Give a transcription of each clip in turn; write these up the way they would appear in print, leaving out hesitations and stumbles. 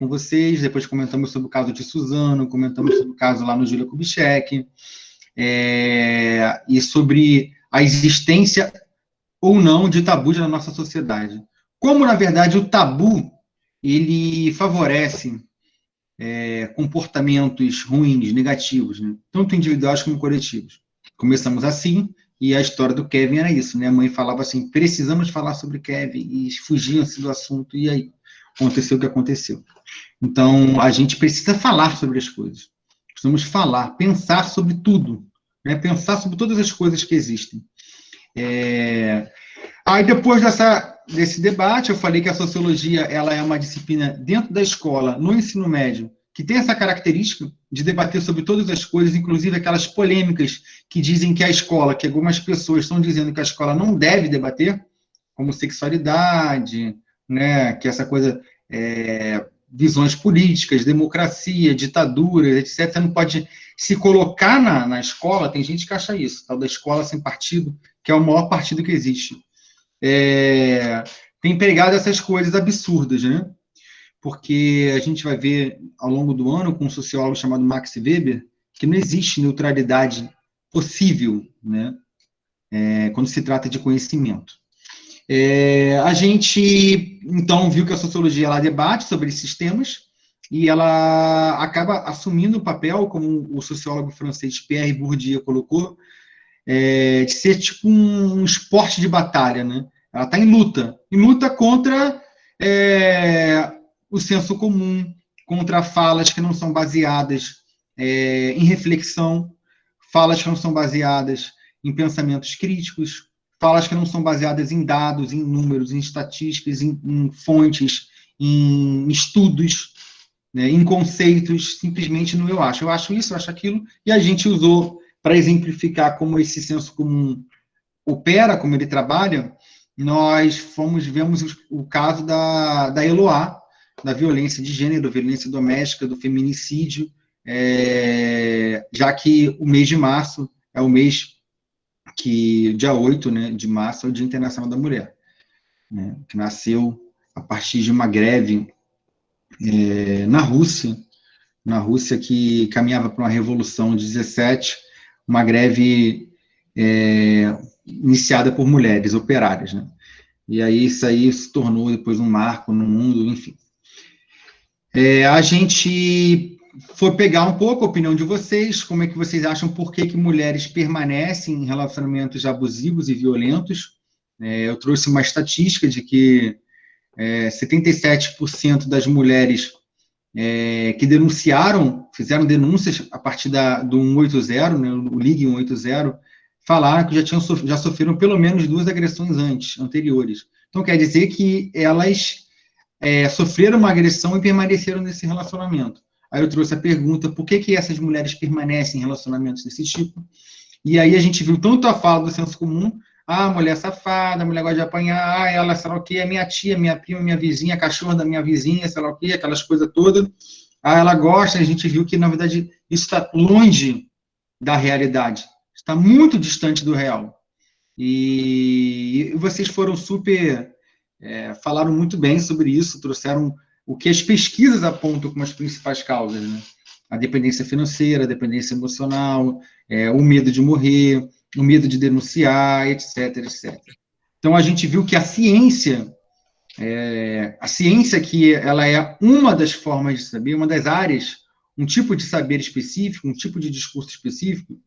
com vocês, depois comentamos sobre o caso de Suzano, comentamos sobre o caso lá no Júlia Kubitschek, e sobre a existência ou não de tabus na nossa sociedade. Como, na verdade, o tabu, ele favorece comportamentos ruins, negativos, né? Tanto individuais como coletivos. Começamos assim, e a história do Kevin era isso, né? A mãe falava assim, precisamos falar sobre Kevin, e fugiam-se do assunto, e aí aconteceu o que aconteceu. Então, a gente precisa falar sobre as coisas. Precisamos falar, pensar sobre tudo, né? Pensar sobre todas as coisas que existem. Aí, depois desse debate, eu falei que a sociologia ela é uma disciplina dentro da escola, no ensino médio, que tem essa característica de debater sobre todas as coisas, inclusive aquelas polêmicas que dizem que a escola, que algumas pessoas estão dizendo que a escola não deve debater, como sexualidade, né, que essa coisa, visões políticas, democracia, ditaduras, etc. Você não pode se colocar na escola, tem gente que acha isso, tal da escola sem partido, que é o maior partido que existe. Tem pregado essas coisas absurdas, né? Porque a gente vai ver ao longo do ano com um sociólogo chamado Max Weber que não existe neutralidade possível, né? Quando se trata de conhecimento. A gente, então, viu que a sociologia ela debate sobre esses temas e ela acaba assumindo o papel, como o sociólogo francês Pierre Bourdieu colocou, de ser tipo um esporte de batalha, né? Ela está em luta contra o senso comum, contra falas que não são baseadas em reflexão, falas que não são baseadas em pensamentos críticos, falas que não são baseadas em dados, em números, em estatísticas, em fontes, em estudos, né, em conceitos, simplesmente no eu acho isso, eu acho aquilo, e a gente usou para exemplificar como esse senso comum opera, como ele trabalha. Nós vemos o caso da Eloá, da violência de gênero, violência doméstica, do feminicídio, já que o mês de março é o mês que, dia 8, né, de março, é o Dia Internacional da Mulher, né, que nasceu a partir de uma greve na Rússia, que caminhava para uma revolução de 17, uma greve iniciada por mulheres operárias, né? E aí isso aí se tornou depois um marco no mundo, enfim. A gente foi pegar um pouco a opinião de vocês, como é que vocês acham, por que mulheres permanecem em relacionamentos abusivos e violentos. Eu trouxe uma estatística de que 77% das mulheres que denunciaram, fizeram denúncias a partir do 180, né, o Ligue 180, falaram que já sofreram pelo menos 2 agressões anteriores. Então, quer dizer que elas sofreram uma agressão e permaneceram nesse relacionamento. Aí eu trouxe a pergunta, por que essas mulheres permanecem em relacionamentos desse tipo? E aí a gente viu tanto a fala do senso comum, mulher safada, mulher gosta de apanhar, ela, sei lá o quê, é minha tia, minha prima, minha vizinha, a cachorra da minha vizinha, sei lá o quê, aquelas coisas todas. Ela gosta, a gente viu que, na verdade, isso está longe da realidade, está muito distante do real. E vocês foram falaram muito bem sobre isso, trouxeram o que as pesquisas apontam como as principais causas, né? A dependência financeira, a dependência emocional, o medo de morrer, o medo de denunciar, etc, etc. Então, a gente viu que a ciência que ela é uma das formas de saber, uma das áreas, um tipo de saber específico, um tipo de discurso específico,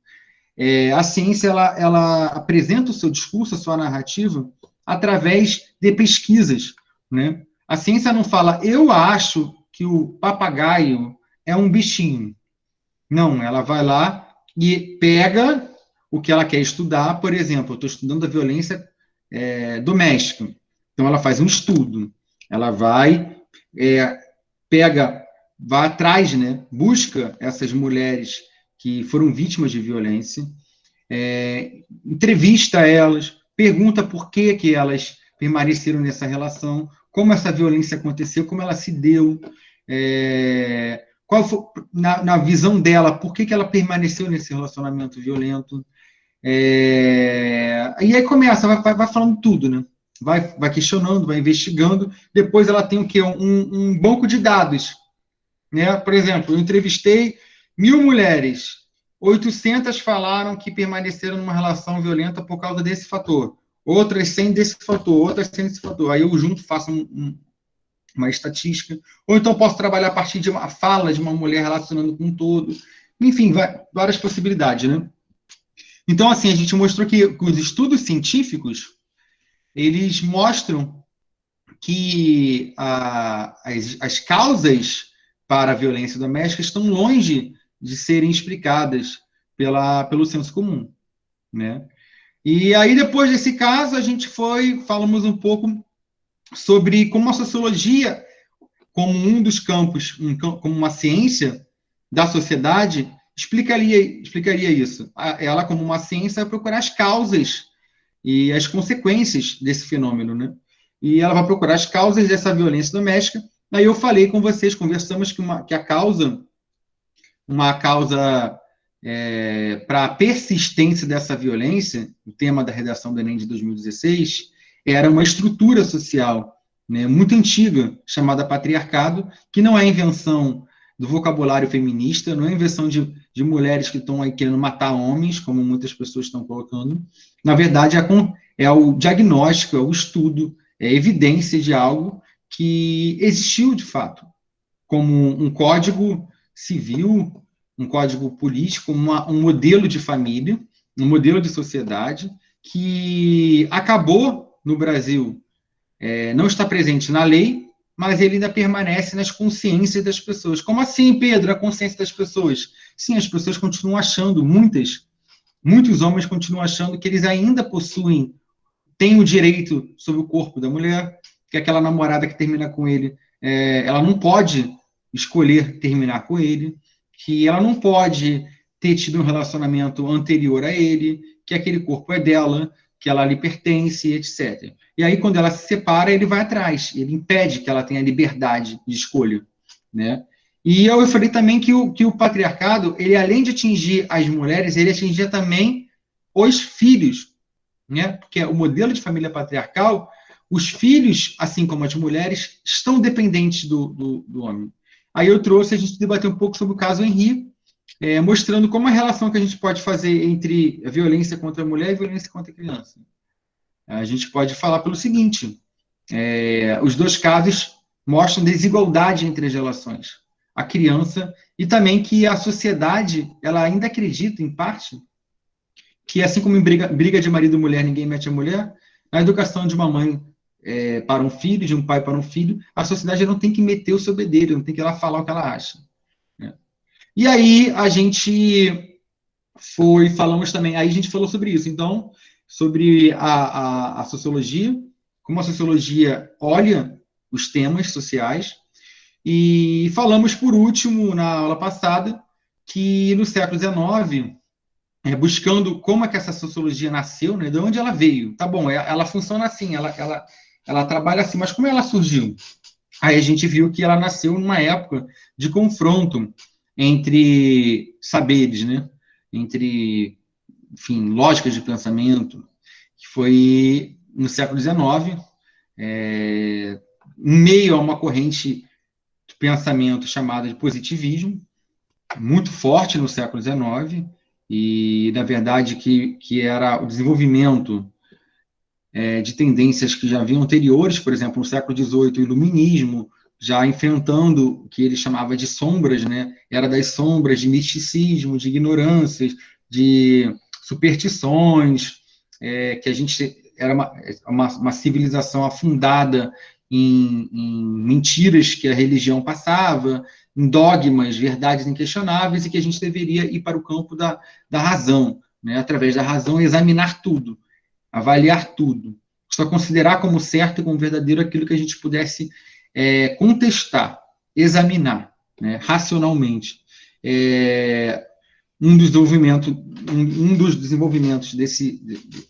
a ciência ela apresenta o seu discurso, a sua narrativa, através de pesquisas, né? A ciência não fala, eu acho que o papagaio é um bichinho. Não, ela vai lá e pega o que ela quer estudar. Por exemplo, eu estou estudando a violência doméstica. Então, ela faz um estudo. Ela vai, vai atrás, né? Busca essas mulheres que foram vítimas de violência, entrevista elas, pergunta por que elas permaneceram nessa relação, como essa violência aconteceu, como ela se deu, qual foi, na visão dela, por que ela permaneceu nesse relacionamento violento. E aí começa, vai falando tudo, né? Vai questionando, vai investigando, depois ela tem o quê? Um banco de dados, né? Por exemplo, eu entrevistei 1.000 mulheres, 800 falaram que permaneceram numa relação violenta por causa desse fator, outras 100 desse fator, outras 100 desse fator. Aí eu junto, faço uma estatística, ou então posso trabalhar a partir de uma fala de uma mulher relacionando com um todo. Enfim, várias possibilidades, né? Então, assim, a gente mostrou que os estudos científicos, eles mostram que as causas para a violência doméstica estão longe de serem explicadas pelo senso comum, né? E aí, depois desse caso, a gente falamos um pouco sobre como a sociologia, como um dos campos, como uma ciência da sociedade, explicaria isso. Ela, como uma ciência, vai procurar as causas e as consequências desse fenômeno, né? E ela vai procurar as causas dessa violência doméstica. Aí eu falei com vocês, conversamos que a causa, uma causa para a persistência dessa violência, o tema da redação do Enem de 2016, era uma estrutura social, né, muito antiga, chamada patriarcado, que não é invenção do vocabulário feminista, não é invenção de mulheres que estão aí querendo matar homens, como muitas pessoas estão colocando. Na verdade, é o diagnóstico, é o estudo, é a evidência de algo que existiu de fato, como um código civil, um código político, um modelo de família, um modelo de sociedade que acabou no Brasil, não está presente na lei, mas ele ainda permanece nas consciências das pessoas. Como assim, Pedro, a consciência das pessoas? Sim, as pessoas continuam achando, muitos homens continuam achando que eles ainda têm o direito sobre o corpo da mulher, que aquela namorada que termina com ele, ela não pode escolher terminar com ele, que ela não pode ter tido um relacionamento anterior a ele, que aquele corpo é dela, que ela lhe pertence, etc. E aí, quando ela se separa, ele vai atrás, ele impede que ela tenha liberdade de escolha, né? E eu falei também que o patriarcado, ele além de atingir as mulheres, ele atingia também os filhos, né? Porque o modelo de família patriarcal, os filhos, assim como as mulheres, estão dependentes do homem. Aí eu trouxe, a gente debater um pouco sobre o caso Henri, mostrando como a relação que a gente pode fazer entre a violência contra a mulher e a violência contra a criança. A gente pode falar pelo seguinte, os dois casos mostram desigualdade entre as relações. A criança, e também que a sociedade, ela ainda acredita, em parte, que assim como em briga de marido e mulher, ninguém mete a mulher, na educação de uma mãe para um filho, de um pai para um filho, a sociedade não tem que meter o seu bedelho, não tem que ir lá falar o que ela acha, né? E aí a gente falamos também, aí a gente falou sobre isso, então, sobre a sociologia, como a sociologia olha os temas sociais, e falamos, por último, na aula passada, que no século XIX, buscando como é que essa sociologia nasceu, né, de onde ela veio. Tá bom, ela funciona assim, ela trabalha assim, mas como ela surgiu? Aí a gente viu que ela nasceu numa época de confronto entre saberes, né? Entre, enfim, lógicas de pensamento, que foi no século XIX, em meio a uma corrente de pensamento chamada de positivismo, muito forte no século XIX, e, na verdade, que era o desenvolvimento de tendências que já haviam anteriores, por exemplo, no século XVIII, o iluminismo, já enfrentando o que ele chamava de sombras, né? Era das sombras de misticismo, de ignorâncias, de superstições, que a gente era uma civilização afundada em mentiras que a religião passava, em dogmas, verdades inquestionáveis, e que a gente deveria ir para o campo da razão, né? Através da razão, examinar tudo, avaliar tudo, só considerar como certo e como verdadeiro aquilo que a gente pudesse contestar, examinar, né, racionalmente. Um dos desenvolvimentos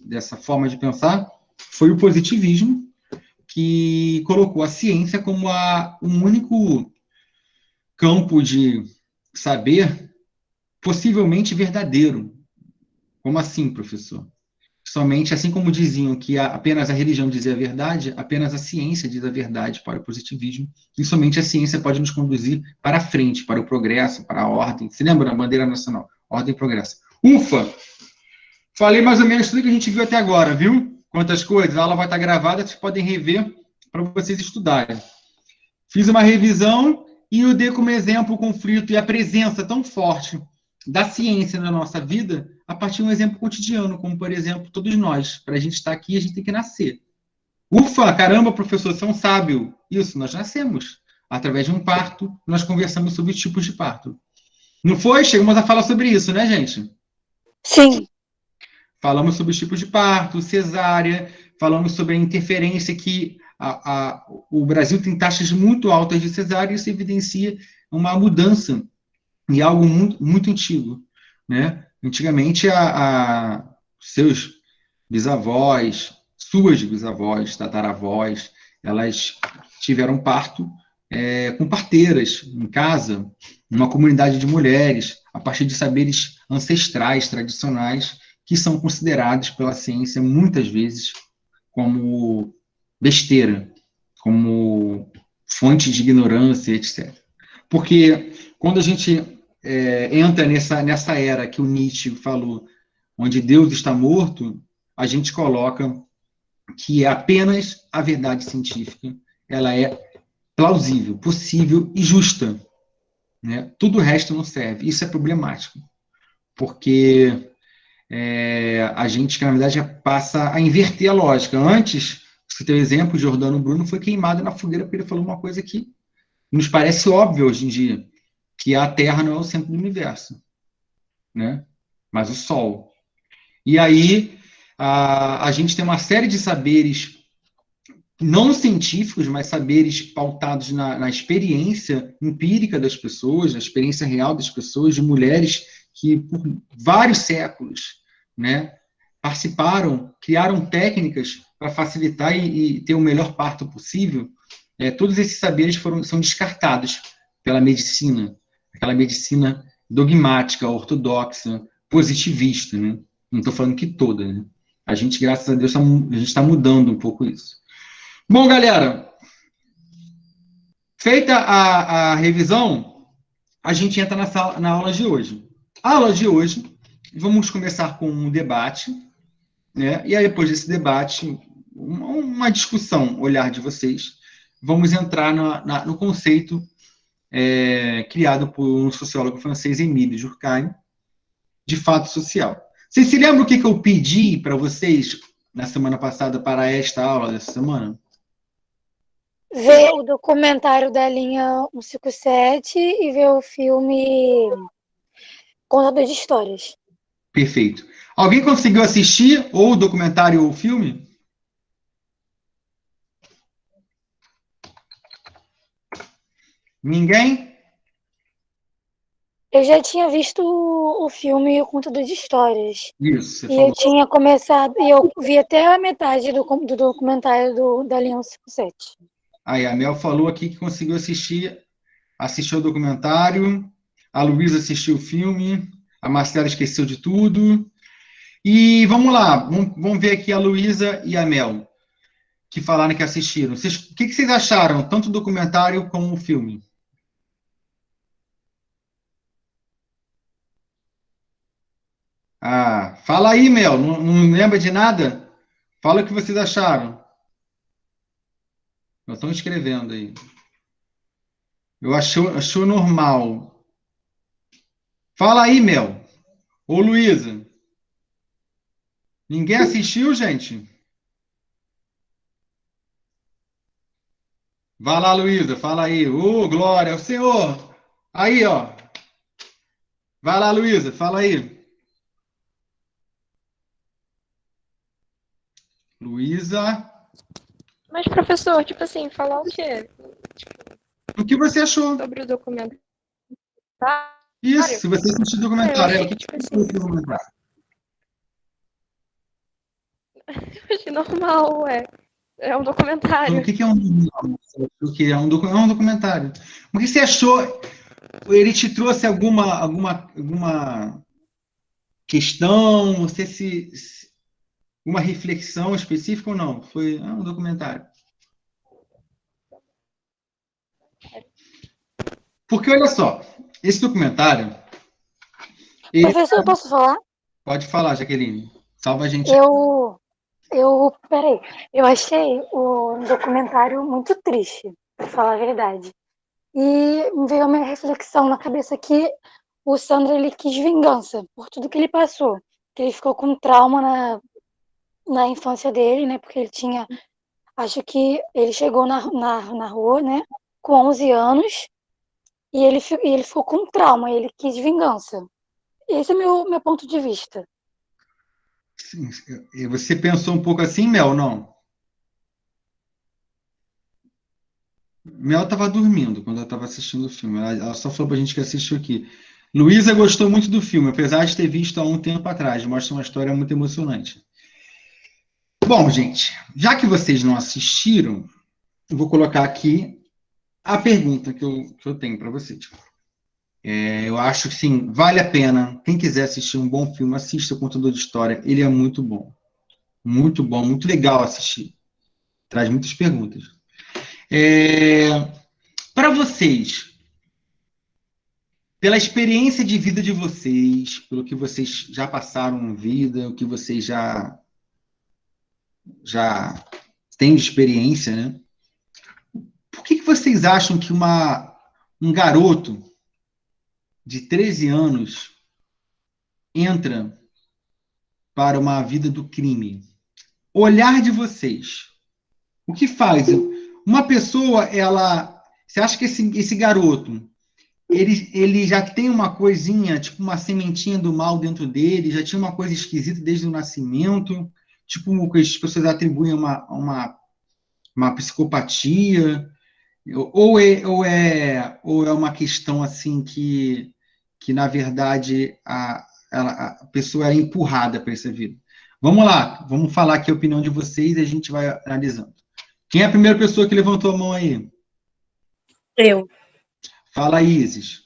dessa forma de pensar foi o positivismo, que colocou a ciência como um único campo de saber possivelmente verdadeiro. Como assim, professor? Somente, assim como diziam que apenas a religião dizia a verdade, apenas a ciência diz a verdade para o positivismo, e somente a ciência pode nos conduzir para a frente, para o progresso, para a ordem. Se lembra da bandeira nacional? Ordem e progresso. Ufa! Falei mais ou menos tudo que a gente viu até agora, viu? Quantas coisas. A aula vai estar gravada, vocês podem rever para vocês estudarem. Fiz uma revisão e eu dei como exemplo o conflito e a presença tão forte da ciência na nossa vida a partir de um exemplo cotidiano, como, por exemplo, todos nós. Para a gente estar aqui, a gente tem que nascer. Ufa, caramba, professor, você é um sábio. Isso, nós nascemos. Através de um parto, nós conversamos sobre tipos de parto. Não foi? Chegamos a falar sobre isso, né, gente? Sim. Falamos sobre os tipos de parto, cesárea, falamos sobre a interferência que o Brasil tem taxas muito altas de cesárea, e isso evidencia uma mudança em algo muito, muito antigo. Né? Antigamente, seus bisavós, suas bisavós, tataravós, elas tiveram parto com parteiras em casa, numa comunidade de mulheres, a partir de saberes ancestrais, tradicionais, que são considerados pela ciência muitas vezes como besteira, como fonte de ignorância, etc. Porque quando a gente entra nessa era que o Nietzsche falou, onde Deus está morto, a gente coloca que é apenas a verdade científica, ela é plausível, possível e justa. Né? Tudo o resto não serve. Isso é problemático, porque a gente, na verdade, passa a inverter a lógica. Antes, você tem o exemplo, Giordano Bruno foi queimado na fogueira porque ele falou uma coisa que nos parece óbvia hoje em dia, que a Terra não é o centro do universo, né? Mas o Sol. E aí, a gente tem uma série de saberes não científicos, mas saberes pautados na experiência empírica das pessoas, na experiência real das pessoas, de mulheres que, por vários séculos, né, participaram, criaram técnicas para facilitar e ter o melhor parto possível. Todos esses saberes são descartados pela medicina, aquela medicina dogmática, ortodoxa, positivista. Né? Não estou falando que toda. Né? A gente, graças a Deus, a gente está mudando um pouco isso. Bom, galera, feita a revisão, a gente entra na aula de hoje. A aula de hoje, vamos começar com um debate, né? E aí, depois desse debate, uma discussão, olhar de vocês, vamos entrar no conceito criado por um sociólogo francês, Émile Durkheim, de fato social. Vocês se lembram o que eu pedi para vocês na semana passada para esta aula dessa semana? Ver o documentário da linha 157 e ver o filme Contador de Histórias. Perfeito. Alguém conseguiu assistir ou o documentário ou o filme? Ninguém? Eu já tinha visto o filme O Contador de Histórias. Isso, você E eu falou. tinha começado, e eu vi até a metade do documentário da linha 157. Aí, a Mel falou aqui que conseguiu assistiu o documentário, a Luísa assistiu o filme, a Marcela esqueceu de tudo. E vamos lá, vamos ver aqui a Luísa e a Mel, que falaram que assistiram. O que vocês acharam, tanto do documentário como o filme? Ah, fala aí, Mel, não lembra de nada? Fala o que vocês acharam. Eu estou escrevendo aí. Eu achou normal. Fala aí, Mel. Ô, Luísa. Ninguém assistiu, gente? Vai lá, Luísa, fala aí. Ô, Glória, é o Senhor. Aí, ó. Vai lá, Luísa, fala aí. Luísa, Mas, professor, tipo assim, falar o quê? o que você achou? Sobre o documentário? Isso, se você assistiu o Eu documentário, achei o que, que tipo você assim, achou do documentário? eu achei normal, ué. É um Então, o documentário. que é um documentário? O que é um documentário? O que você achou? Ele te trouxe alguma questão? Você Uma reflexão específica ou não? Foi um documentário. Porque, olha só, esse documentário... Professor, eu posso falar? Pode falar, Jaqueline. Salva a gente. Peraí, eu achei o documentário muito triste, para falar a verdade. E me veio uma reflexão na cabeça que o Sandro, ele quis vingança por tudo que ele passou. Que ele ficou com trauma na infância dele, né? Porque ele tinha... Acho que ele chegou na rua, né? Com 11 anos. E ele ficou com trauma. E ele quis vingança. Esse é meu ponto de vista. Sim, e você pensou um pouco assim, Mel, não? Mel estava dormindo quando ela estava assistindo o filme. Ela só falou para a gente que assistiu aqui. Luísa gostou muito do filme, apesar de ter visto há um tempo atrás. Mostra uma história muito emocionante. Bom, gente, já que vocês não assistiram, eu vou colocar aqui a pergunta que eu tenho para vocês. Eu acho que, sim, vale a pena. Quem quiser assistir um bom filme, assista o Contador de História. Ele é muito bom. Muito bom, muito legal assistir. Traz muitas perguntas. Para vocês, pela experiência de vida de vocês, pelo que vocês já passaram na vida, o que vocês já têm de experiência, né? Por que vocês acham que um garoto de 13 anos entra para uma vida do crime? Olhar de vocês. O que faz? Uma pessoa, você acha que esse garoto, ele já tem uma coisinha, tipo uma sementinha do mal dentro dele, já tinha uma coisa esquisita desde o nascimento, tipo que as pessoas atribuem uma psicopatia, ou é uma questão assim que na verdade, a pessoa é empurrada para essa vida. Vamos lá, vamos falar aqui a opinião de vocês e a gente vai analisando. Quem é a primeira pessoa que levantou a mão aí? Eu. Fala, Isis.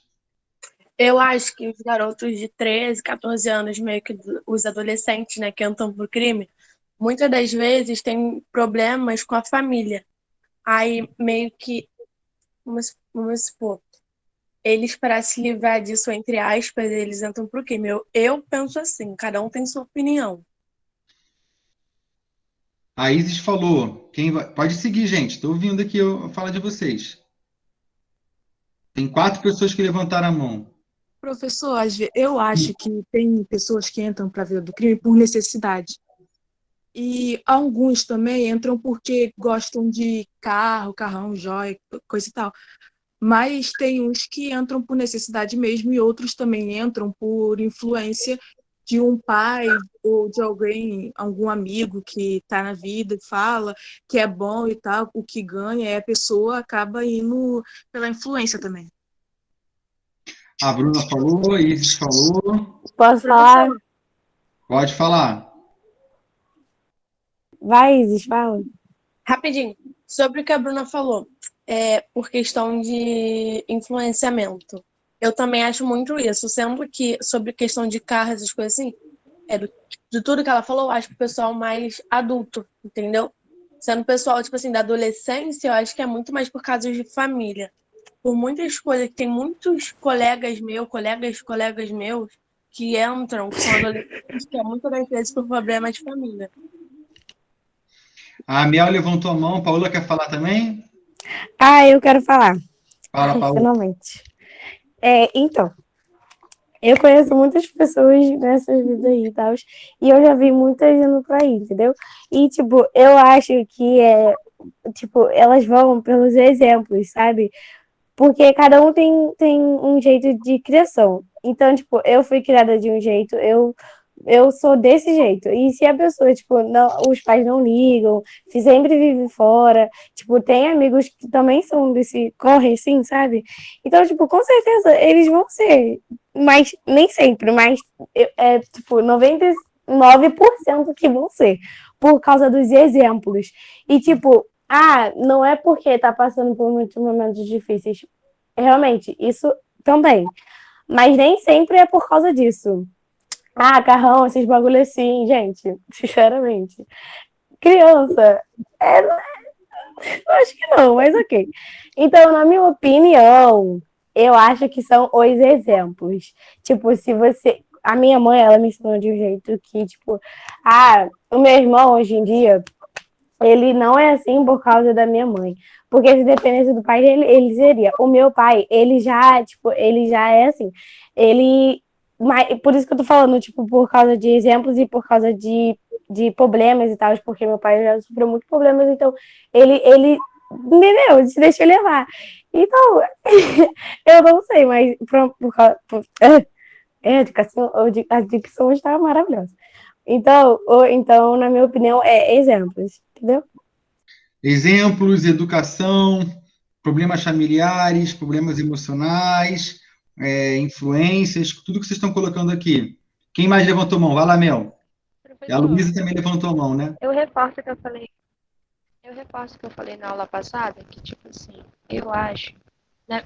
Eu acho que os garotos de 13, 14 anos, meio que os adolescentes, né, que entram pro crime, muitas das vezes têm problemas com a família. Aí, meio que, vamos supor, eles, para se livrar disso, entre aspas, eles entram pro crime. Eu penso assim, cada um tem sua opinião. A Isis falou. Pode seguir, gente. Estou ouvindo aqui eu falar de vocês. Tem 4 pessoas que levantaram a mão. Professor, eu acho que tem pessoas que entram para a vida do crime por necessidade. E alguns também entram porque gostam de carro, carrão, joia, coisa e tal. Mas tem uns que entram por necessidade mesmo e outros também entram por influência de um pai ou de algum amigo que está na vida e fala que é bom e tal, o que ganha, e a pessoa acaba indo pela influência também. A Bruna falou, a Isis falou. Posso falar? Pode falar. Vai, Isis, fala. Rapidinho, sobre o que a Bruna falou, por questão de influenciamento. Eu também acho muito isso, sendo que sobre questão de carro, essas coisas assim, de tudo que ela falou, eu acho que o pessoal mais adulto, entendeu? Sendo o pessoal, tipo assim, da adolescência, eu acho que é muito mais por causa de família. Por muitas coisas, tem muitos colegas meus, que entram, que são adolescentes, que é muitas das vezes por problema de família. A Miel levantou a mão. A Paola quer falar também? Eu quero falar. Fala, Paola. Finalmente. Então, eu conheço muitas pessoas nessa vida aí e tal, e eu já vi muita indo pra aí, entendeu? E, tipo, eu acho que elas vão pelos exemplos, sabe? Porque cada um tem um jeito de criação. Então, tipo, eu fui criada de um jeito, eu sou desse jeito. E se a pessoa, tipo, não, os pais não ligam, sempre vive fora, tipo, tem amigos que também são desse corre, assim, sabe? Então, tipo, com certeza eles vão ser, mas nem sempre, mas tipo, 99% que vão ser, por causa dos exemplos. E, tipo, não é porque tá passando por muitos momentos difíceis. Realmente, isso também. Mas nem sempre é por causa disso. carrão, esses bagulho assim, gente, sinceramente. Criança, eu acho que não, mas ok. Então, na minha opinião, eu acho que são os exemplos. Tipo, se você. A minha mãe, ela me ensinou de um jeito que, tipo, o meu irmão hoje em dia, ele não é assim por causa da minha mãe. Porque se dependesse do pai dele, ele seria. O meu pai, ele já é assim. Ele. Mas, por isso que eu tô falando, tipo, por causa de exemplos e por causa de problemas e tal, porque meu pai já sofreu muitos problemas, então ele entendeu? Se deixa levar. Então, eu não sei, mas a dicção está maravilhosa. Então, na minha opinião, exemplos, entendeu? Exemplos, educação, problemas familiares, problemas emocionais, influências, tudo que vocês estão colocando aqui. Quem mais levantou a mão? Vai lá, Mel. E a Luísa também levantou a mão, né? Eu reforço o que eu falei na aula passada, que, tipo assim, eu acho,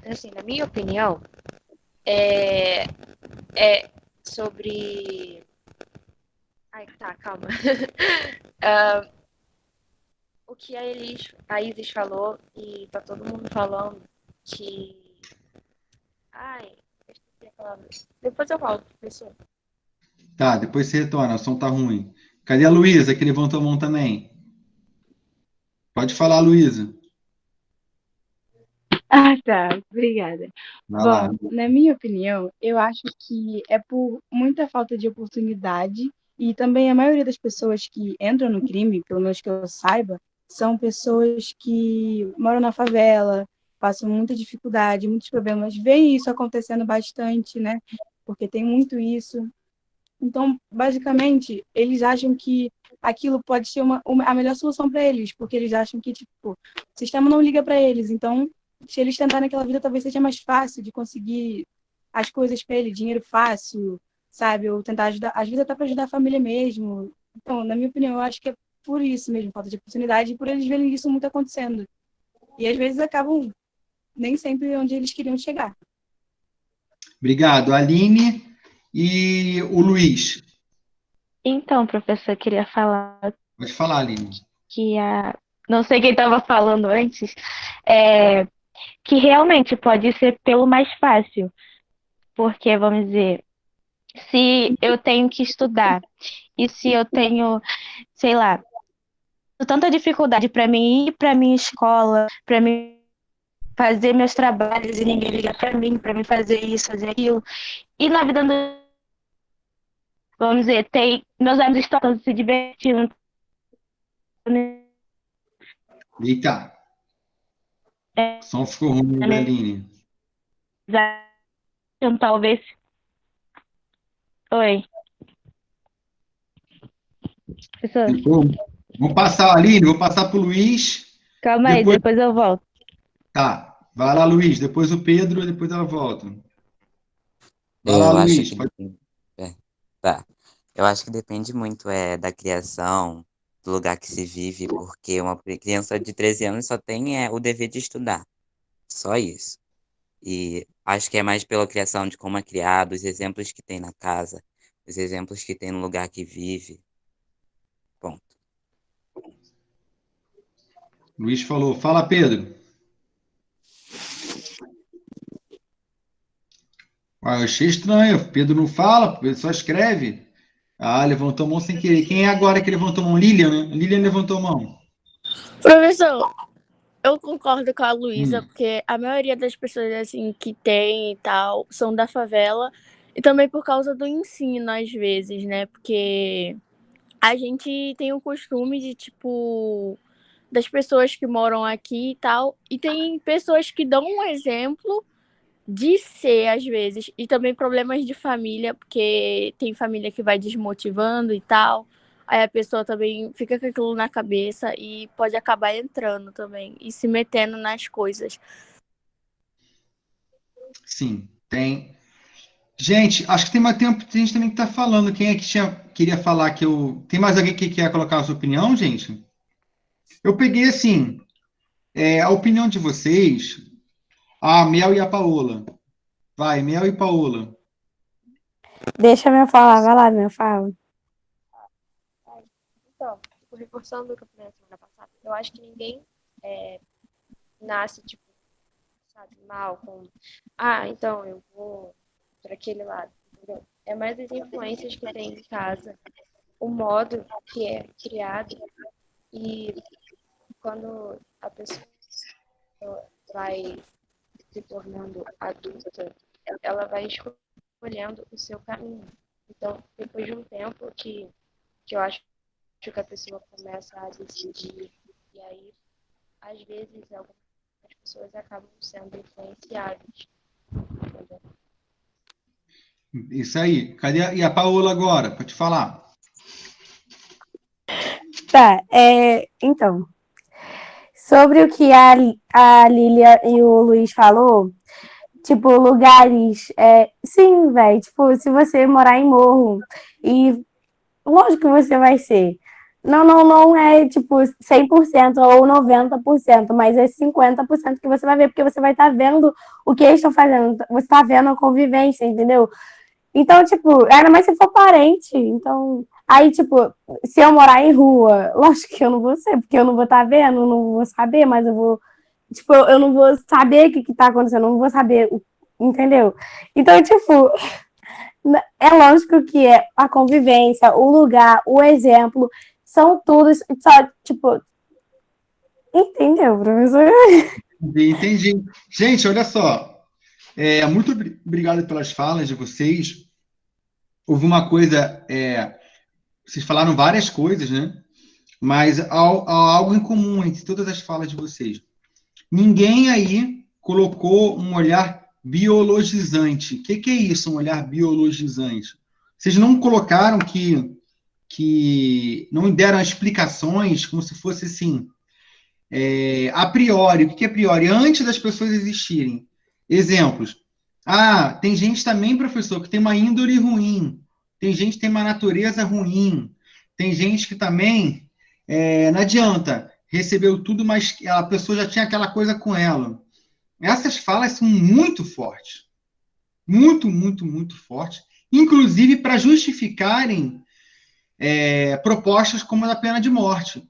assim, na minha opinião, é sobre... Ai, tá, calma. O que a Isis falou, e tá todo mundo falando que... Ai, eu esqueci a palavra. Depois eu volto, pessoal. Tá, depois você retorna, o som tá ruim. Cadê a Luísa, que levantou a mão também? Pode falar, Luísa. Ah, tá. Obrigada. Vai lá. Bom, na minha opinião, eu acho que é por muita falta de oportunidade e também a maioria das pessoas que entram no crime, pelo menos que eu saiba, são pessoas que moram na favela, passam muita dificuldade, muitos problemas. Veem isso acontecendo bastante, né? Porque tem muito isso. Então, basicamente, eles acham que aquilo pode ser a melhor solução para eles, porque eles acham que, tipo, o sistema não liga para eles. Então, se eles tentarem aquela vida, talvez seja mais fácil de conseguir as coisas para ele, dinheiro fácil, sabe? Ou tentar ajudar, às vezes até para ajudar a família mesmo. Então, na minha opinião, eu acho que é por isso mesmo, falta de oportunidade, e por eles verem isso muito acontecendo. E às vezes acabam nem sempre onde eles queriam chegar. Obrigado, Aline e o Luiz. Então, professor, eu queria falar Pode falar, Aline. que não sei quem estava falando antes, é, que realmente pode ser pelo mais fácil, porque, vamos dizer, se eu tenho que estudar e se eu tenho, sei lá, tanta dificuldade para mim ir para minha escola, para mim fazer meus trabalhos e ninguém liga para mim fazer isso, fazer aquilo, e na vida, vamos dizer, tem meus amigos estão se divertindo. Eita, o som ficou ruim, Aline. Talvez. Oi. Professor, Vamos passar, Aline, vou passar para o Luiz. calma aí, depois eu volto. Tá, vai lá, Luiz, depois o Pedro, depois ela volta. Vai lá, Eu acho Luiz. que tá. Eu acho que depende muito da criação, do lugar que se vive, porque uma criança de 13 anos só tem o dever de estudar. Só isso. E acho que é mais pela criação de como é criado, os exemplos que tem na casa, os exemplos que tem no lugar que vive. Ponto. Luiz falou. Fala, Pedro. Eu achei estranho. Pedro não fala, Pedro só escreve. Levantou a mão sem querer. Quem é agora que levantou a mão? Lilian, né? Lilian levantou a mão. Professor, eu concordo com a Luísa, porque a maioria das pessoas assim que tem e tal são da favela e também por causa do ensino às vezes, né? Porque a gente tem o costume de tipo das pessoas que moram aqui e tal, e tem pessoas que dão um exemplo de ser às vezes, e também problemas de família, porque tem família que vai desmotivando e tal. Aí a pessoa também fica com aquilo na cabeça e pode acabar entrando também e se metendo nas coisas. Sim, tem. Gente, acho que tem mais tempo, tem gente também que está falando. Quem é que queria falar que eu. Tem mais alguém que quer colocar a sua opinião, gente? Eu peguei assim, a opinião de vocês, a Mel e a Paola. Vai, Mel e Paola. Deixa eu falar, vai lá, meu fala. Então, tipo, reforçando o que eu falei na semana passada, eu acho que ninguém nasce, tipo, sabe, mal com, então eu vou para aquele lado, entendeu? É mais as influências que tem em casa, o modo que é criado e quando a pessoa vai se tornando adulta, ela vai escolhendo o seu caminho. Então, depois de um tempo que eu acho que a pessoa começa a decidir, e aí, às vezes, algumas pessoas acabam sendo influenciáveis. Entendeu? Isso aí. Cadê e a Paola agora? Pode falar. Tá, então, sobre o que a Lília e o Luiz falou, tipo, lugares, sim, velho, tipo, se você morar em morro, e lógico que você vai ser, não é, tipo, 100% ou 90%, mas é 50% que você vai ver, porque você vai estar vendo o que eles estão fazendo, você está vendo a convivência, entendeu? Então, tipo, ainda mais se for parente. Então, aí, tipo, se eu morar em rua, lógico que eu não vou ser, porque eu não vou estar vendo, não vou saber, mas eu vou. Tipo, eu não vou saber o que tá acontecendo, eu não vou saber, entendeu? Então, tipo, é lógico que é a convivência, o lugar, o exemplo, são tudo, só, tipo, entendeu, professor? Entendi. Gente, olha só. Muito obrigado pelas falas de vocês. Houve uma coisa, vocês falaram várias coisas, né? Mas há algo em comum entre todas as falas de vocês. Ninguém aí colocou um olhar biologizante. O que é isso, um olhar biologizante? Vocês não colocaram que não deram explicações como se fosse assim, a priori. O que é a priori? Antes das pessoas existirem. Exemplos. Tem gente também, professor, que tem uma índole ruim. Tem gente que tem uma natureza ruim. Tem gente que também não adianta. Recebeu tudo, mas a pessoa já tinha aquela coisa com ela. Essas falas são muito fortes. Muito, muito, muito fortes. Inclusive para justificarem propostas como a da pena de morte.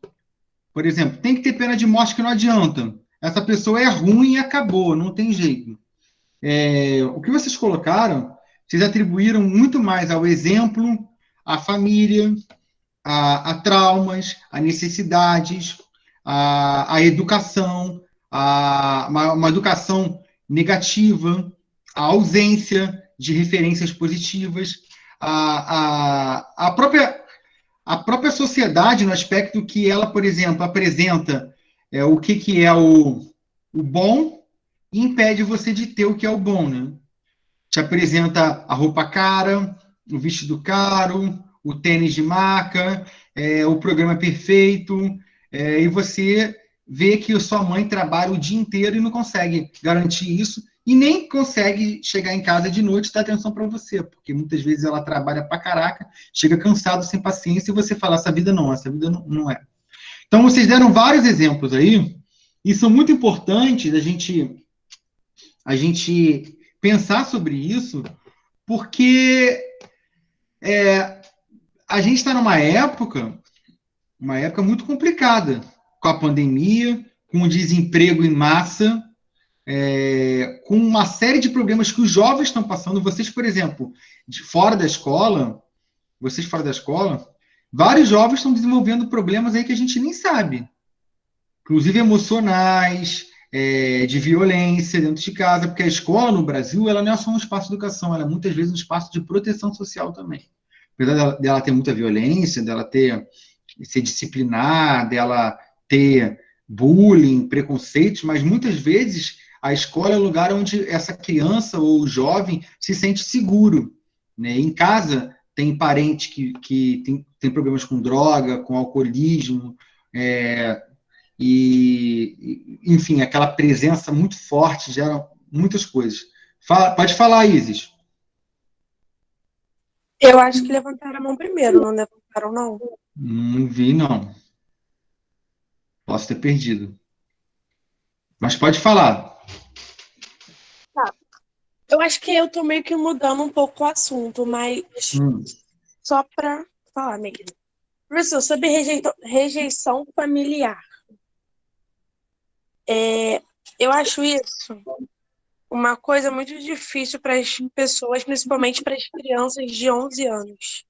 Por exemplo, tem que ter pena de morte que não adianta. Essa pessoa é ruim e acabou, não tem jeito. O que vocês colocaram, vocês atribuíram muito mais ao exemplo, à família, a traumas, a necessidades, a educação, uma educação negativa, a ausência de referências positivas, a própria sociedade, no aspecto que ela, por exemplo, apresenta o que é o bom e impede você de ter o que é o bom, né? Te apresenta a roupa cara, o vestido caro, o tênis de marca, o programa perfeito, e você vê que a sua mãe trabalha o dia inteiro e não consegue garantir isso, e nem consegue chegar em casa de noite e dar atenção para você, porque muitas vezes ela trabalha pra caraca, chega cansado, sem paciência, e você fala, essa vida não é. Então, vocês deram vários exemplos aí, e são muito importantes a gente pensar sobre isso, porque a gente está numa época muito complicada, com a pandemia, com o desemprego em massa, com uma série de problemas que os jovens estão passando. Vocês, por exemplo, fora da escola, vários jovens estão desenvolvendo problemas aí que a gente nem sabe, inclusive emocionais, de violência dentro de casa, porque a escola no Brasil, ela não é só um espaço de educação, ela é muitas vezes um espaço de proteção social também. Apesar dela ter muita violência, dela ser disciplinar, dela ter bullying, preconceitos, mas muitas vezes a escola é o lugar onde essa criança ou o jovem se sente seguro, né? Em casa tem parente que tem problemas com droga, com alcoolismo, enfim, aquela presença muito forte gera muitas coisas. Pode falar, Isis. Eu acho que levantaram a mão primeiro, não levantaram, não? Não vi, não. Posso ter perdido. Mas pode falar. Eu acho que eu tô meio que mudando um pouco o assunto, mas só para falar mesmo. Professor, sobre rejeição familiar. Eu acho isso uma coisa muito difícil para as pessoas, principalmente para as crianças de 11 anos.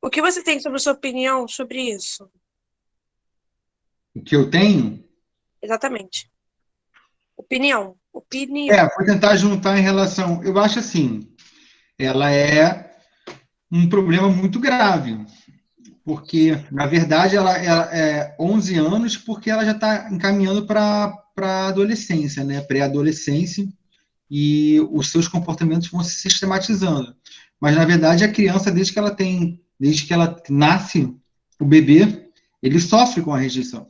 O que você tem sobre a sua opinião sobre isso? O que eu tenho Exatamente. Opinião. vou tentar juntar em relação. Eu acho assim, ela é um problema muito grave, porque, na verdade, ela é 11 anos, porque ela já está encaminhando para a adolescência, né? Pré-adolescência, e os seus comportamentos vão se sistematizando. Mas, na verdade, a criança, desde que ela nasce, o bebê, ele sofre com a rejeição.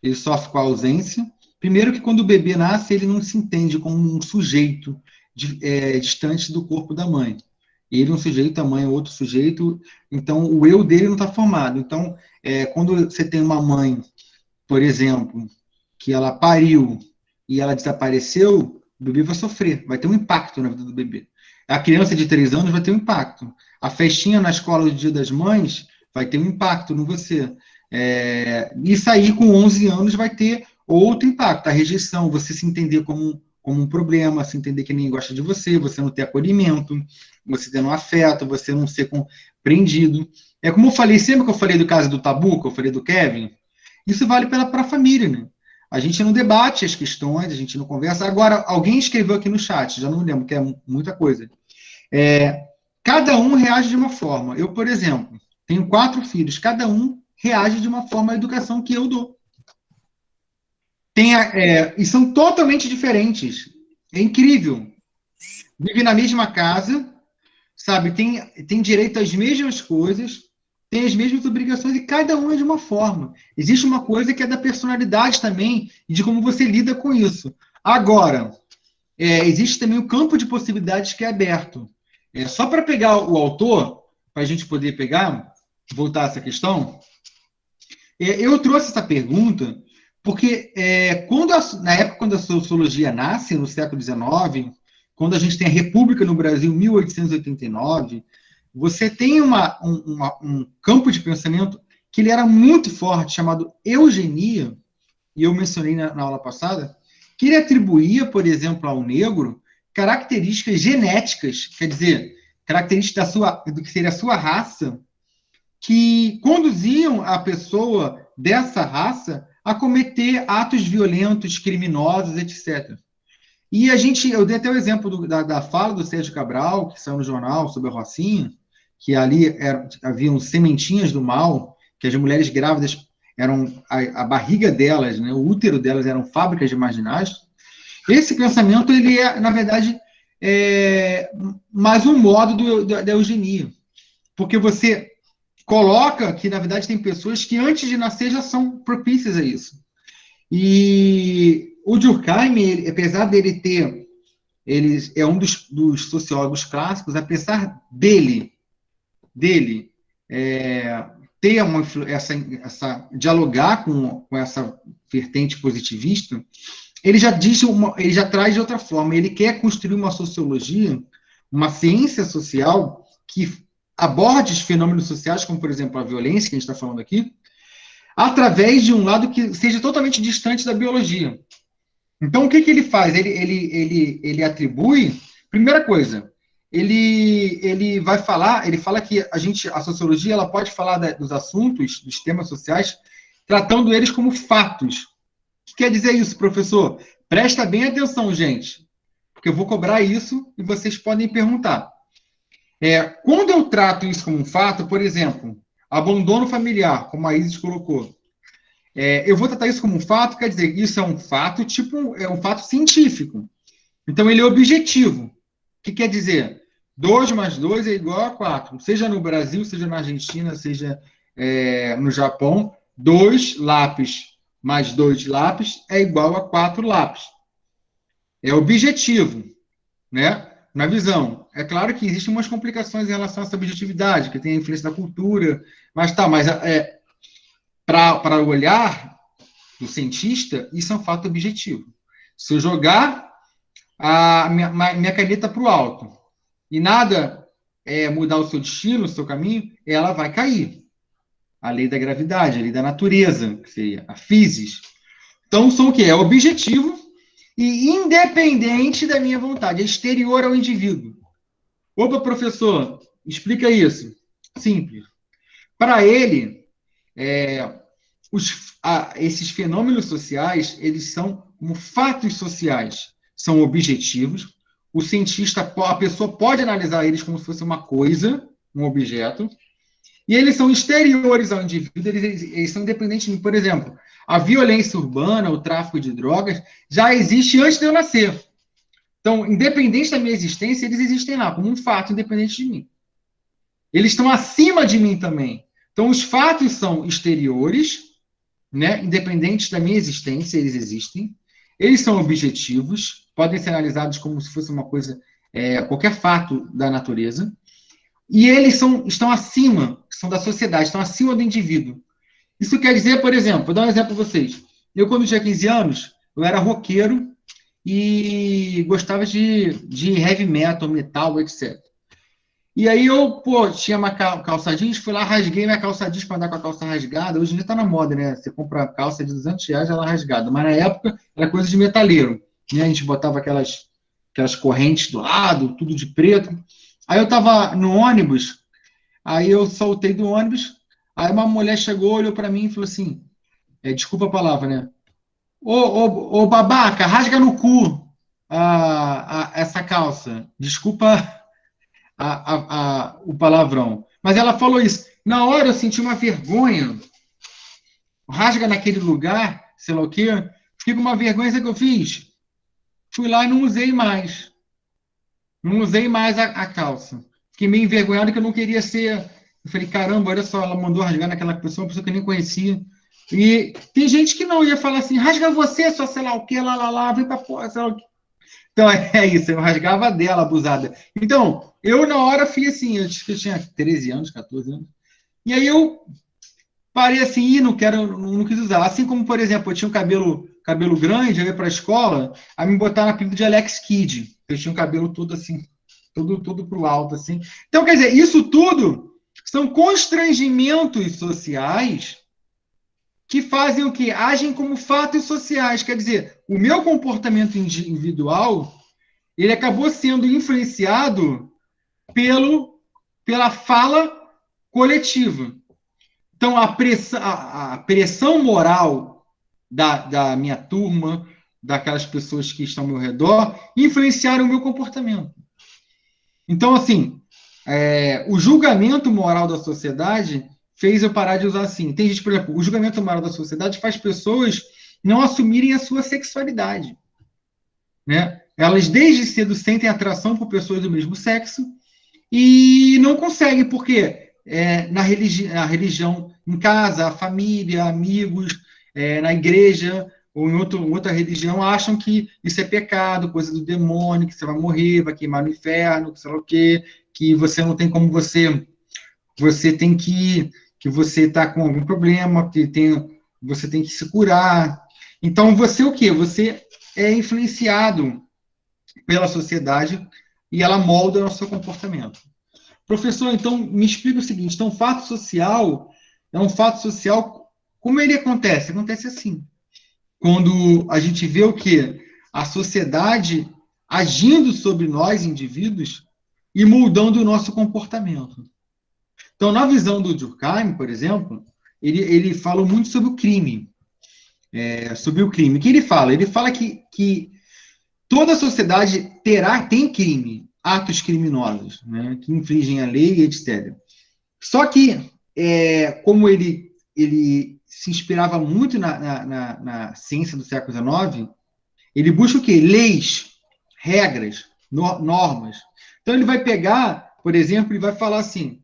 Ele sofre com a ausência. Primeiro que quando o bebê nasce, ele não se entende como um sujeito distante do corpo da mãe. Ele é um sujeito, a mãe é outro sujeito, então o eu dele não está formado. Então, quando você tem uma mãe, por exemplo, que ela pariu e ela desapareceu, o bebê vai sofrer, vai ter um impacto na vida do bebê. A criança de 3 anos vai ter um impacto. A festinha na escola do Dia das Mães vai ter um impacto no você. E sair com 11 anos vai ter outro impacto, a rejeição, você se entender como um problema, se entender que ninguém gosta de você não ter acolhimento, você ter um afeto, você não ser compreendido. É como eu falei, sempre que eu falei do caso do Tabu, que eu falei do Kevin, isso vale para a família, né? A gente não debate as questões, a gente não conversa. Agora, alguém escreveu aqui no chat, já não lembro, que é muita coisa. Cada um reage de uma forma. Eu, por exemplo, tenho 4 filhos, cada um reage de uma forma à educação que eu dou. E são totalmente diferentes. É incrível. Vive na mesma casa, sabe? Tem direito às mesmas coisas, tem as mesmas obrigações, e cada um é de uma forma. Existe uma coisa que é da personalidade também, e de como você lida com isso. Agora, existe também o campo de possibilidades que é aberto. Só para pegar o autor, para a gente poder voltar a essa questão, eu trouxe essa pergunta porque na época quando a sociologia nasce, no século XIX, quando a gente tem a República no Brasil, em 1889, você tem um campo de pensamento que ele era muito forte, chamado eugenia, e eu mencionei na aula passada, que ele atribuía, por exemplo, ao negro características genéticas, quer dizer, características do que seria a sua raça, que conduziam a pessoa dessa raça a cometer atos violentos, criminosos, etc. E eu dei até o exemplo da fala do Sérgio Cabral, que saiu no jornal sobre a Rocinha, que ali haviam sementinhas do mal, que as mulheres grávidas eram a barriga delas, né, o útero delas eram fábricas de marginais. Esse pensamento, ele na verdade, mais um modo da eugenia, porque você coloca que, na verdade, tem pessoas que antes de nascer já são propícias a isso. E o Durkheim, apesar dele ele é um dos sociólogos clássicos, apesar dele ter dialogar com essa vertente positivista, ele já traz de outra forma. Ele quer construir uma sociologia, uma ciência social que aborde os fenômenos sociais, como, por exemplo, a violência, que a gente está falando aqui, através de um lado que seja totalmente distante da biologia. Então, o que ele faz? Ele atribui, primeira coisa, ele fala que a sociologia ela pode falar dos assuntos, dos temas sociais, tratando eles como fatos. O que quer dizer isso, professor? Presta bem atenção, gente, porque eu vou cobrar isso e vocês podem perguntar. Quando eu trato isso como um fato, por exemplo, abandono familiar, como a Isis colocou, eu vou tratar isso como um fato, quer dizer, isso é um fato, é um fato científico. Então, ele é objetivo. O que quer dizer? 2 mais 2 é igual a 4. Seja no Brasil, seja na Argentina, seja no Japão, 2 lápis mais 2 lápis é igual a 4 lápis. É objetivo, né? Na visão. É claro que existem umas complicações em relação a essa objetividade, que tem a influência da cultura, mas para o olhar do cientista, isso é um fato objetivo. Se eu jogar a minha caneta para o alto e nada mudar o seu destino, o seu caminho, ela vai cair. A lei da gravidade, a lei da natureza, que seria a physis. Então, são o quê? É objetivo e independente da minha vontade, é exterior ao indivíduo. Opa, professor, explica isso. Simples. Para ele, esses fenômenos sociais, eles são como fatos sociais, são objetivos. O cientista, a pessoa pode analisar eles como se fosse uma coisa, um objeto, e eles são exteriores ao indivíduo, eles são independentes. Por exemplo, a violência urbana, o tráfico de drogas, já existe antes de eu nascer. Então, independente da minha existência, eles existem lá, como um fato, independente de mim. Eles estão acima de mim também. Então, os fatos são exteriores, né? Independentes da minha existência, eles existem. Eles são objetivos, podem ser analisados como se fosse uma coisa, qualquer fato da natureza. E eles estão acima, são da sociedade, estão acima do indivíduo. Isso quer dizer, por exemplo, vou dar um exemplo para vocês. Eu, quando tinha 15 anos, eu era roqueiro e gostava de heavy metal, etc. E aí eu, tinha uma calça jeans, fui lá, rasguei minha calça jeans para andar com a calça rasgada. Hoje em dia tá na moda, né? Você compra a calça de R$200, ela rasgada. Mas na época era coisa de metaleiro, né? A gente botava aquelas correntes do lado, tudo de preto. Aí eu tava no ônibus, aí eu soltei do ônibus, aí uma mulher chegou, olhou para mim e falou assim, desculpa a palavra, né? Ô babaca, rasga no cu essa calça. Desculpa o palavrão. Mas ela falou isso. Na hora eu senti uma vergonha. Rasga naquele lugar, sei lá o quê. Fiquei com uma vergonha, sabe o que eu fiz? Fui lá e não usei mais. Não usei mais a calça. Fiquei meio envergonhado que eu não queria ser... Eu falei, caramba, olha só, ela mandou rasgar naquela pessoa, uma pessoa que eu nem conhecia. E tem gente que não ia falar assim, rasga você, só sei lá o quê, lá, vem pra porra, sei lá o quê. Então, é isso, eu rasgava dela, abusada. Então, eu na hora fui assim, eu tinha 13 anos, 14 anos, e aí eu parei assim, não quis usar. Assim como, por exemplo, eu tinha um cabelo grande, eu ia para a escola, aí me botaram no apelido de Alex Kidd. Eu tinha um cabelo todo assim, todo pro alto, assim. Então, quer dizer, isso tudo são constrangimentos sociais que fazem o quê? Agem como fatos sociais. Quer dizer, o meu comportamento individual, ele acabou sendo influenciado pela fala coletiva. Então, a pressão moral da minha turma, daquelas pessoas que estão ao meu redor, influenciaram o meu comportamento. Então, assim, o julgamento moral da sociedade fez eu parar de usar assim. Tem gente, por exemplo, o julgamento moral da sociedade faz pessoas não assumirem a sua sexualidade, né? Elas, desde cedo, sentem atração por pessoas do mesmo sexo e não conseguem, porque na religião, em casa, a família, amigos, na igreja ou em outra religião, acham que isso é pecado, coisa do demônio, que você vai morrer, vai queimar no inferno, que sei lá o quê, que você não tem como você tem que você está com algum problema, você tem que se curar. Então, você o quê? Você é influenciado pela sociedade e ela molda o seu comportamento. Professor, então, me explica o seguinte, então, fato social é um fato social, como ele acontece? Acontece assim, quando a gente vê o quê? A sociedade agindo sobre nós, indivíduos, e moldando o nosso comportamento. Então, na visão do Durkheim, por exemplo, ele fala muito sobre o crime. Sobre o crime. O que ele fala? Ele fala que toda sociedade tem crime, atos criminosos, né, que infringem a lei, etc. Só que, como ele se inspirava muito na ciência do século XIX, ele busca o quê? Leis, regras, normas. Então, ele vai pegar, por exemplo, ele vai falar assim,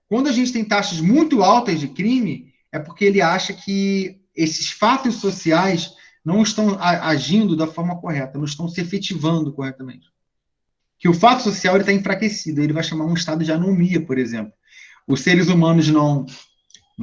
quando a gente tem taxas muito altas de crime, é porque ele acha que esses fatos sociais não estão agindo da forma correta, não estão se efetivando corretamente. Que o fato social está enfraquecido, ele vai chamar um estado de anomia, por exemplo. Os seres humanos não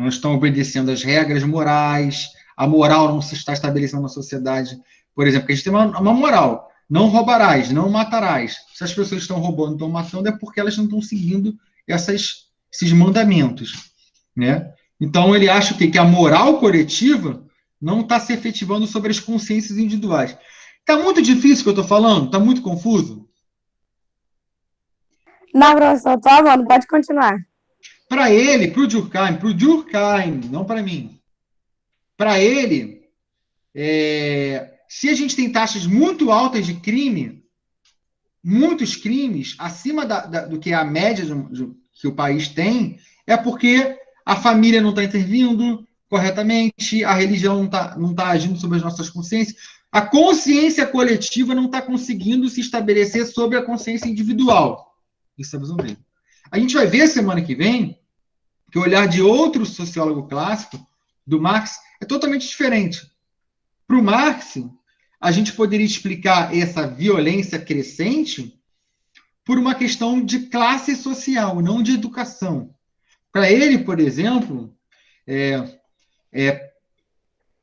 estão obedecendo às regras morais, a moral não se está estabelecendo na sociedade. Por exemplo, porque a gente tem uma moral, não roubarás, não matarás. Se as pessoas estão roubando, estão matando, é porque elas não estão seguindo esses mandamentos, né? Então, ele acha que a moral coletiva não está se efetivando sobre as consciências individuais. Está muito difícil o que eu estou falando? Está muito confuso? Não, professor, tô amando, pode continuar. Para ele, para o Durkheim, não para mim. Para ele, se a gente tem taxas muito altas de crime, muitos crimes, acima do que a média que o país tem, é porque a família não está intervindo corretamente, a religião não tá agindo sobre as nossas consciências, a consciência coletiva não está conseguindo se estabelecer sobre a consciência individual. Isso é a visão dele. A gente vai ver semana que vem que o olhar de outro sociólogo clássico, do Marx, é totalmente diferente. Para o Marx, a gente poderia explicar essa violência crescente por uma questão de classe social, não de educação. Para ele, por exemplo,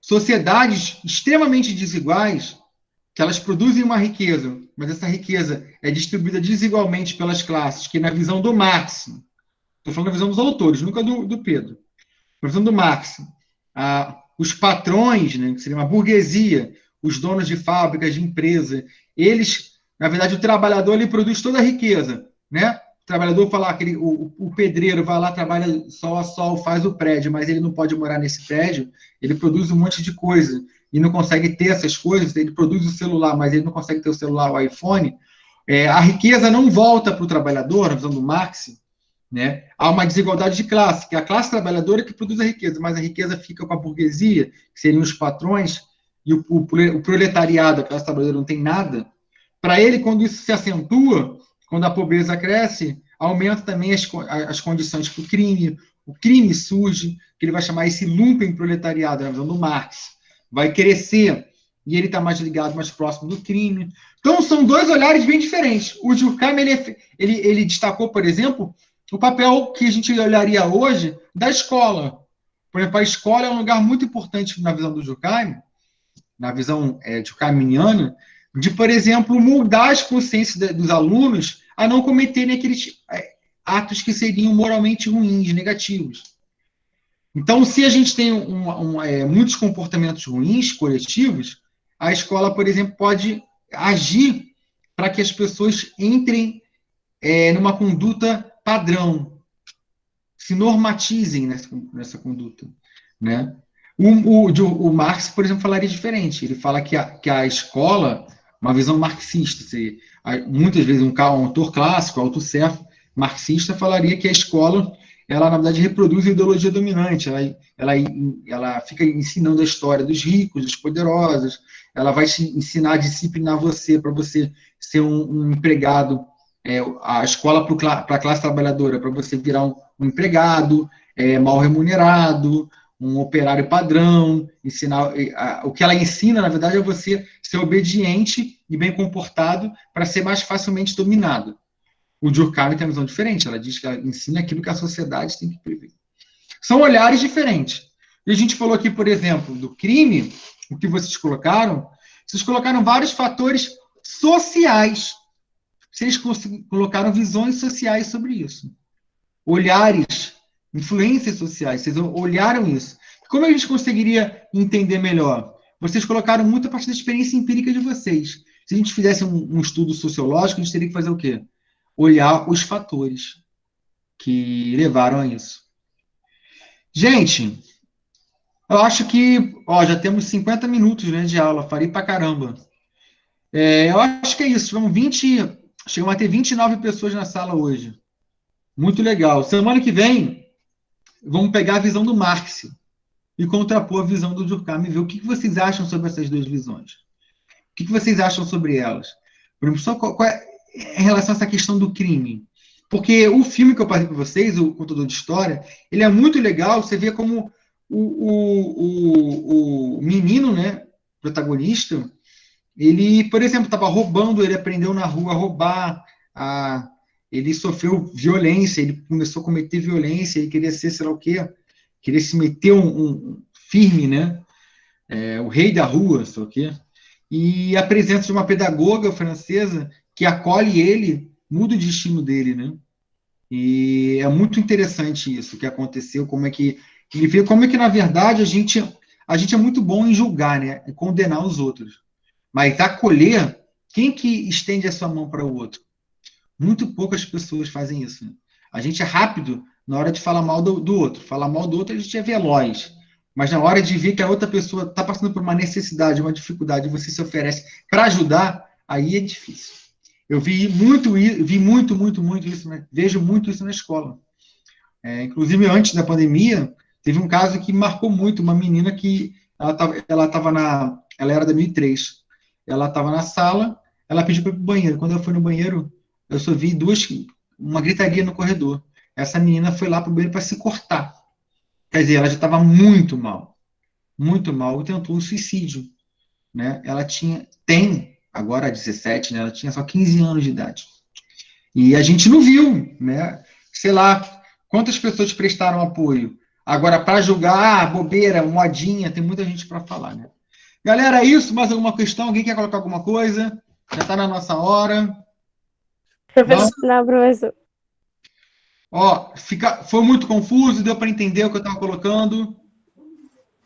sociedades extremamente desiguais, que elas produzem uma riqueza, mas essa riqueza é distribuída desigualmente pelas classes, que na visão do Marx, estou falando da visão dos autores, nunca do Pedro, na visão do Marx, os patrões, né, que seria uma burguesia, os donos de fábricas, de empresa, eles, na verdade, o trabalhador, ele produz toda a riqueza, né? O trabalhador fala, o pedreiro vai lá, trabalha sol a sol, faz o prédio, mas ele não pode morar nesse prédio, ele produz um monte de coisa, e não consegue ter essas coisas, ele produz o celular, mas ele não consegue ter o celular, o iPhone, a riqueza não volta para o trabalhador, na visão do Marx, né? Há uma desigualdade de classe, que é a classe trabalhadora que produz a riqueza, mas a riqueza fica com a burguesia, que seriam os patrões, e o proletariado, a classe trabalhadora, não tem nada. Para ele, quando isso se acentua, quando a pobreza cresce, aumenta também as condições para o crime surge, que ele vai chamar esse lumpen proletariado, na visão do Marx, vai crescer, e ele está mais ligado, mais próximo do crime. Então, são dois olhares bem diferentes. O Durkheim, ele destacou, por exemplo, o papel que a gente olharia hoje da escola. Por exemplo, a escola é um lugar muito importante na visão do Durkheim, na visão durkheimiana, de, por exemplo, moldar as consciências dos alunos a não cometerem aqueles atos que seriam moralmente ruins, negativos. Então, se a gente tem muitos comportamentos ruins, coletivos, a escola, por exemplo, pode agir para que as pessoas entrem numa conduta padrão, se normatizem nessa conduta, né? O Marx, por exemplo, falaria diferente. Ele fala que a escola, uma visão marxista, muitas vezes um autor clássico, Althusser, marxista, falaria que a escola, ela, na verdade, reproduz a ideologia dominante, ela fica ensinando a história dos ricos, dos poderosos, ela vai te ensinar a disciplinar você, para você ser um empregado, a escola para a classe trabalhadora, para você virar um empregado, mal remunerado, um operário padrão, o que ela ensina, na verdade, é você ser obediente e bem comportado para ser mais facilmente dominado. O Durkheim tem uma visão diferente, ela diz que ela ensina aquilo que a sociedade tem que prever. São olhares diferentes. E a gente falou aqui, por exemplo, do crime, o que vocês colocaram vários fatores sociais. Vocês colocaram visões sociais sobre isso. Olhares, influências sociais, vocês olharam isso. Como a gente conseguiria entender melhor? Vocês colocaram muito a partir da experiência empírica de vocês. Se a gente fizesse um estudo sociológico, a gente teria que fazer o quê? Olhar os fatores que levaram a isso. Gente, eu acho que já temos 50 minutos, né, de aula, falei pra caramba. Eu acho que é isso, chegamos a ter 29 pessoas na sala hoje. Muito legal. Semana que vem, vamos pegar a visão do Marx e contrapor a visão do Durkheim e ver o que vocês acham sobre essas duas visões. O que vocês acham sobre elas? Por exemplo, só qual é em relação a essa questão do crime? Porque o filme que eu passei para vocês, o Contador de História, ele é muito legal, você vê como o menino, né, protagonista, ele, por exemplo, estava roubando, ele aprendeu na rua a roubar, ele sofreu violência, ele começou a cometer violência, ele queria ser, sei lá o quê, queria se meter firme, né, o rei da rua, sei lá o quê. e a presença de uma pedagoga francesa que acolhe ele, muda o destino dele, né? E é muito interessante isso que aconteceu, como é que ele vê, como é que, na verdade, a gente é muito bom em julgar, né? Em condenar os outros. Mas acolher, quem que estende a sua mão para o outro? Muito poucas pessoas fazem isso, né? A gente é rápido na hora de falar mal do outro. Falar mal do outro, a gente é veloz. Mas na hora de ver que a outra pessoa está passando por uma necessidade, uma dificuldade, e você se oferece para ajudar, aí é difícil. Eu vi muito isso, né? Vejo muito isso na escola. Inclusive, antes da pandemia, teve um caso que marcou muito, uma menina que ela era da 2003. Ela estava na sala, ela pediu para ir para o banheiro. Quando eu fui no banheiro, eu só vi uma gritaria no corredor. Essa menina foi lá para o banheiro para se cortar. Quer dizer, ela já estava muito mal, e tentou o suicídio, né? Ela tem agora 17, né? Ela tinha só 15 anos de idade. E a gente não viu, né? Sei lá, quantas pessoas prestaram apoio. Agora, para julgar, bobeira, modinha, tem muita gente para falar, né? Galera, é isso? Mais alguma questão? Alguém quer colocar alguma coisa? Já está na nossa hora. Não, professor. Ó, foi muito confuso? Deu para entender o que eu estava colocando?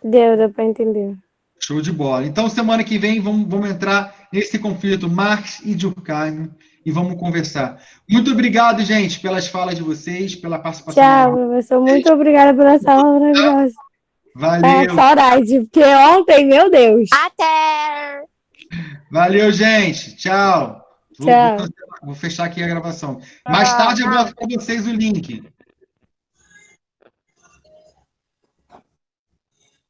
Deu para entender. Show de bola. Então, semana que vem, vamos entrar nesse conflito Marx e Durkheim e vamos conversar. Muito obrigado, gente, pelas falas de vocês, pela participação. Tchau, professor. Muito obrigada pela essa aula maravilhosa. Valeu. Tá, saudade, porque ontem, meu Deus. Até! Valeu, gente. Tchau. Tchau. Vou fechar aqui a gravação. Mais tarde eu boto para vocês o link.